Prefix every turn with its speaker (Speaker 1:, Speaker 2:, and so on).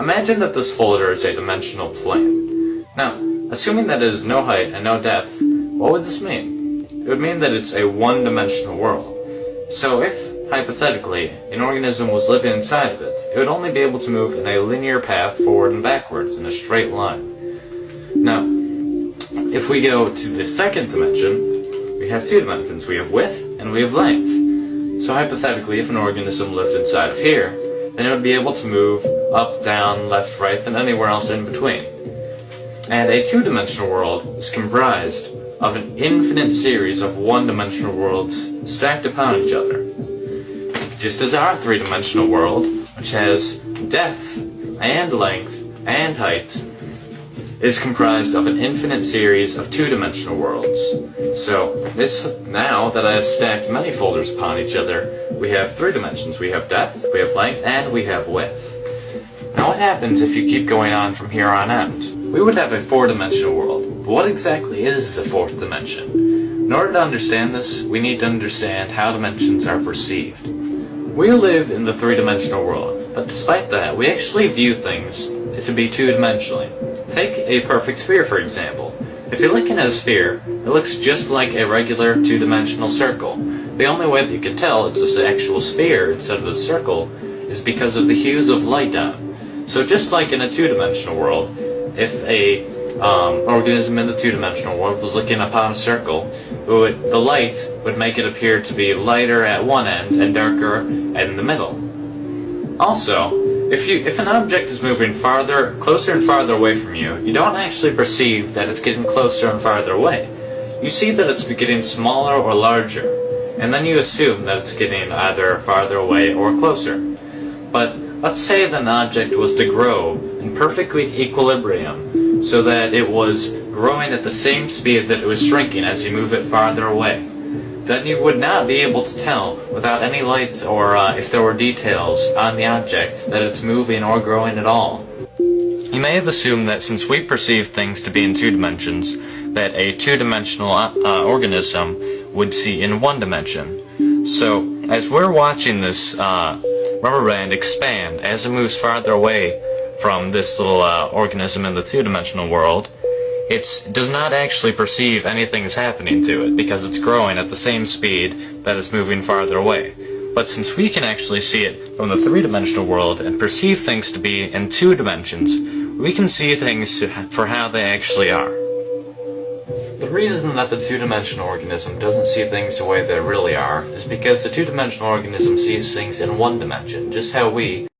Speaker 1: Imagine that this folder is a dimensional plane. Now, assuming that it is no height and no depth, what would this mean? It would mean that it's a one-dimensional world. So if, hypothetically, an organism was living inside of it, it would only be able to move in a linear path forward and backwards in a straight line. Now, if we go to the second dimension, we have two dimensions. We have width and we have length. So hypothetically, if an organism lived inside of here, then it would be able to move up, down, left, right, and anywhere else in between. And a two-dimensional world is comprised of an infinite series of one-dimensional worlds stacked upon each other. Just as our three-dimensional world, which has depth and length and height, is comprised of an infinite series of two-dimensional worlds. So, now that I have stacked many folders upon each other, we have three dimensions. We have depth, we have length, and we have width. Now what happens if you keep going on from here on out? We would have a four-dimensional world. But what exactly is a fourth dimension? In order to understand this, we need to understand how dimensions are perceived. We live in the three-dimensional world, but despite that, we actually view things to be two-dimensionally. Take a perfect sphere, for example. If you're looking at a sphere, it looks just like a regular two-dimensional circle. The only way that you can tell it's an actual sphere instead of a circle is because of the hues of light on it. So just like in a two-dimensional world, if a organism in the two-dimensional world was looking upon a circle, the light would make it appear to be lighter at one end and darker in the middle. Also, if an object is moving closer and farther away from you, you don't actually perceive that it's getting closer and farther away. You see that it's getting smaller or larger, and then you assume that it's getting either farther away or closer. But let's say that an object was to grow in perfect equilibrium, so that it was growing at the same speed that it was shrinking as you move it farther away. Then you would not be able to tell, without any light or if there were details on the object, that it's moving or growing at all. You may have assumed that since we perceive things to be in two dimensions, that a two-dimensional organism would see in one dimension. So, as we're watching this rubber band expand as it moves farther away from this little organism in the two-dimensional world, it does not actually perceive anything is happening to it because it's growing at the same speed that it's moving farther away. But since we can actually see it from the three-dimensional world and perceive things to be in two dimensions, we can see things for how they actually are. The reason that the two-dimensional organism doesn't see things the way they really are is because the two-dimensional organism sees things in one dimension, just how we